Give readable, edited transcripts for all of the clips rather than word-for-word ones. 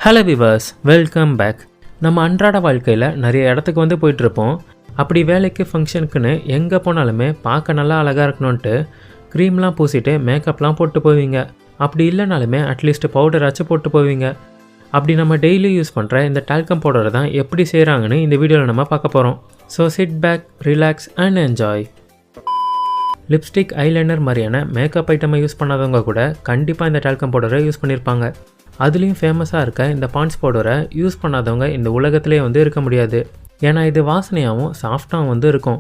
Hello viewers, welcome back. நம்ம அன்றாட வாழ்க்கையில் நிறைய இடத்துக்கு வந்து போயிட்டுருப்போம். அப்படி வேலைக்கு ஃபங்க்ஷனுக்குன்னு எங்கே போனாலுமே பார்க்க நல்லா அழகாக இருக்கணும்ன்ட்டு க்ரீம்லாம் பூசிட்டு மேக்கப்லாம் போட்டு போவீங்க. அப்படி இல்லைனாலுமே அட்லீஸ்ட் பவுடராச்சும் போட்டு போவீங்க. அப்படி நம்ம டெய்லி யூஸ் பண்ணுற இந்த டால்கம் பவுடரை தான் எப்படி செய்கிறாங்கன்னு இந்த வீடியோவில் நம்ம பார்க்க போகிறோம். So sit back, relax and enjoy. Lipstick, eyeliner மாதிரியான மேக்கப் ஐட்டமை யூஸ் பண்ணாதவங்க கூட கண்டிப்பாக இந்த டால்கம் பவுடரை யூஸ் பண்ணியிருப்பாங்க. அதுலேயும் ஃபேமஸாக இருக்க இந்த பாண்ட்ஸ் பவுடரை யூஸ் பண்ணாதவங்க இந்த உலகத்திலே வந்து இருக்க முடியாது. ஏன்னா இது வாசனையாகவும் சாஃப்டாகவும் வந்து இருக்கும்.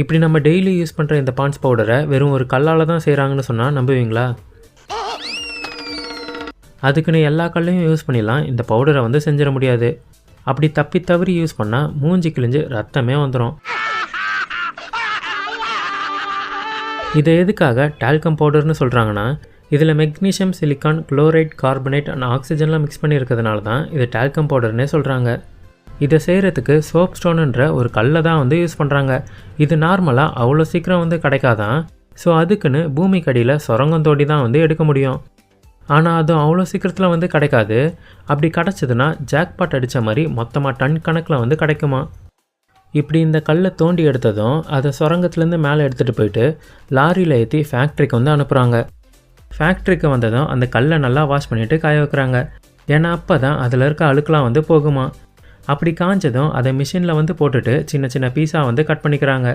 இப்படி நம்ம டெய்லி யூஸ் பண்ணுற இந்த பாண்ட்ஸ் பவுடரை வெறும் ஒரு கல்லால் தான் செய்கிறாங்கன்னு சொன்னால் நம்புவீங்களா? அதுக்குன்னு எல்லா கல்லையும் யூஸ் பண்ணிடலாம் இந்த பவுடரை வந்து செஞ்சிட முடியாது. அப்படி தப்பி தவறி யூஸ் பண்ணால் மூஞ்சி கிழிஞ்சு ரத்தமே வந்துடும். இதை எதுக்காக டால்கம் பவுடர்னு சொல்கிறாங்கன்னா, இதில் magnesium, silicon, chloride, carbonate and ஆக்சிஜன்லாம் மிக்ஸ் பண்ணியிருக்கிறதுனால தான் இது டால்கம் பவுடர்னே சொல்கிறாங்க. இதை செய்கிறதுக்கு சோப் ஸ்டோனுன்ற ஒரு கல்லை தான் வந்து யூஸ் பண்ணுறாங்க. இது நார்மலாக அவ்வளோ சீக்கிரம் வந்து கிடைக்காதான். ஸோ அதுக்குன்னு பூமிக்கடியில் சுரங்கம் தோண்டி தான் வந்து எடுக்க முடியும். ஆனால் அதுவும் அவ்வளோ சீக்கிரத்தில் வந்து கிடைக்காது. அப்படி கிடச்சிதுன்னா ஜாக்பாட் அடித்த மாதிரி மொத்தமாக டன் கணக்கில் வந்து கிடைக்குமா. இப்படி இந்த கல்லை தோண்டி எடுத்ததும் அதை சுரங்கத்துலேருந்து மேலே எடுத்துகிட்டு போயிட்டு லாரியில் ஏற்றி ஃபேக்ட்ரிக்கு வந்து அனுப்புகிறாங்க. ஃபேக்ட்ரிக்கு வந்ததும் அந்த கல்லை நல்லா வாஷ் பண்ணிவிட்டு காய வைக்கிறாங்க. ஏன்னா அப்போ தான் அதில் இருக்க அழுக்கெலாம் வந்து போகுமா. அப்படி காஞ்சதும் அதை மிஷினில் வந்து போட்டுட்டு சின்ன சின்ன பீஸாக வந்து கட் பண்ணிக்கிறாங்க.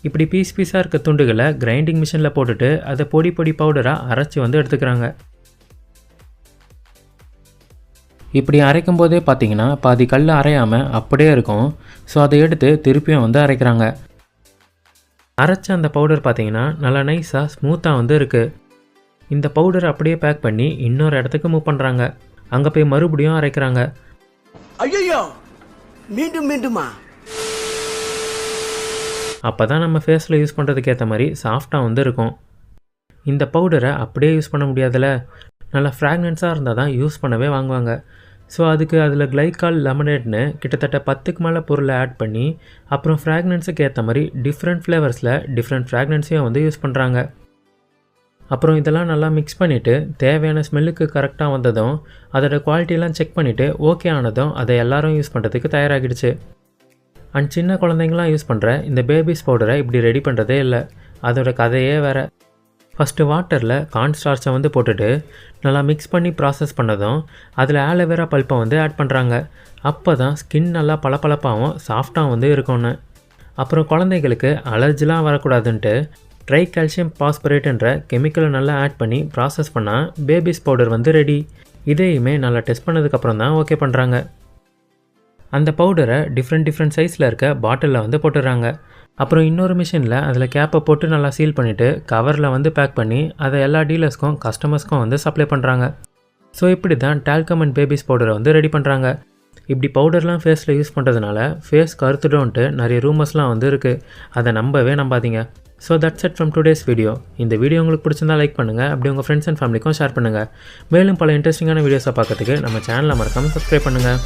இப்படி பீஸாக இருக்க துண்டுகளை கிரைண்டிங் மிஷினில் போட்டுட்டு அதை பொடி பவுடராக அரைச்சி வந்து எடுத்துக்கிறாங்க. இப்படி அரைக்கும் போதே பார்த்தீங்கன்னா பாதி கல் அரையாமல் அப்படியே இருக்கும். ஸோ அதை எடுத்து திருப்பியும் வந்து அரைக்கிறாங்க. அரைச்ச அந்த பவுடர் பார்த்தீங்கன்னா நல்லா நைஸாக ஸ்மூத்தாக வந்து இருக்குது. இந்த பவுடரை அப்படியே பேக் பண்ணி இன்னொரு இடத்துக்கு மூவ் பண்ணுறாங்க. அங்கே போய் மறுபடியும் அரைக்கிறாங்க. ஐயோ, மீண்டும் மீண்டுமா? அப்போ தான் நம்ம ஃபேஸில் யூஸ் பண்ணுறதுக்கு ஏற்ற மாதிரி சாஃப்டாக வந்து இருக்கும். இந்த பவுடரை அப்படியே யூஸ் பண்ண முடியாதுல்ல, நல்லா ஃப்ராக்னன்ஸாக இருந்தால் தான் யூஸ் பண்ணவே வாங்குவாங்க. ஸோ அதுக்கு அதில் கிளைக்கால், லெமனேட்னு கிட்டத்தட்ட 10க்கு மேலே பொருளை ஆட் பண்ணி அப்புறம் ஃப்ராக்னன்ஸுக்கு ஏற்ற மாதிரி டிஃப்ரெண்ட் ஃப்ளேவர்ஸில் டிஃப்ரெண்ட் ஃப்ராக்னன்ஸையும் வந்து யூஸ் பண்ணுறாங்க. அப்புறம் இதெல்லாம் நல்லா மிக்ஸ் பண்ணிவிட்டு தேவையான ஸ்மெல்லுக்கு கரெக்டாக வந்ததும் அதோட குவாலிட்டியெல்லாம் செக் பண்ணிவிட்டு ஓகே ஆனதும் அதை எல்லோரும் யூஸ் பண்ணுறதுக்கு தயாராகிடுச்சு. அண்ட் சின்ன குழந்தைங்களாம் யூஸ் பண்ணுற இந்த பேபிஸ் பவுடரை இப்படி ரெடி பண்ணுறதே இல்லை. அதோட கதையே வேறு. ஃபஸ்ட்டு வாட்டரில் கார்ன் ஸ்டார்ச்சை வந்து போட்டுட்டு நல்லா மிக்ஸ் பண்ணி ப்ராசஸ் பண்ணதும் அதில் ஆலோவேரா பல்ப்பை வந்து ஆட் பண்ணுறாங்க. அப்போ தான் ஸ்கின் நல்லா பளபளப்பாகவும் சாஃப்டாகவும் வந்து இருக்கும்னு. அப்புறம் குழந்தைகளுக்கு அலர்ஜிலாம் வரக்கூடாதுன்ட்டு ட்ரை கால்சியம் பாஸ்பரேட் என்ற கெமிக்கலை நல்லா ஆட் பண்ணி ப்ராசஸ் பண்ணால் பேபிஸ் பவுடர் வந்து ரெடி. இதையுமே நல்லா டெஸ்ட் பண்ணதுக்கப்புறம் தான் ஓகே பண்ணுறாங்க. அந்த பவுடரை டிஃப்ரெண்ட் சைஸில் இருக்க பாட்டிலில் வந்து போட்டுடுறாங்க. அப்புறம் இன்னொரு மிஷினில் அதில் கேப்பை போட்டு நல்லா சீல் பண்ணிவிட்டு கவரில் வந்து பேக் பண்ணி அதை எல்லா டீலர்ஸ்க்கும் கஸ்டமர்ஸ்க்கும் வந்து சப்ளை பண்ணுறாங்க. ஸோ இப்படி தான் டால்கம் அண்ட் பேபிஸ் பவுடரை வந்து ரெடி பண்ணுறாங்க. இப்படி பவுடர்லாம் ஃபேஸில் யூஸ் பண்ணுறதுனால ஃபேஸ் கருத்துடோன்ட்டு நிறைய ரூமர்ஸ்லாம் வந்து இருக்குது. அதை நம்பாதீங்க. So that's it from today's video. இந்த வீடியோ உங்களுக்கு பிடிச்சிருந்தா லைக் பண்ணுங்கள். அப்படி உங்கள் ஃப்ரெண்ட்ஸ் அண்ட் ஃபேமிலிக்கும் ஷேர் பண்ணுங்கள். மேலும் பல இன்ட்ரெஸ்டிங்கான வீடியோஸை பார்க்கறதுக்கு நம்ம சேனலை மறக்காமல் சப்ஸ்கிரைப் பண்ணுங்கள்.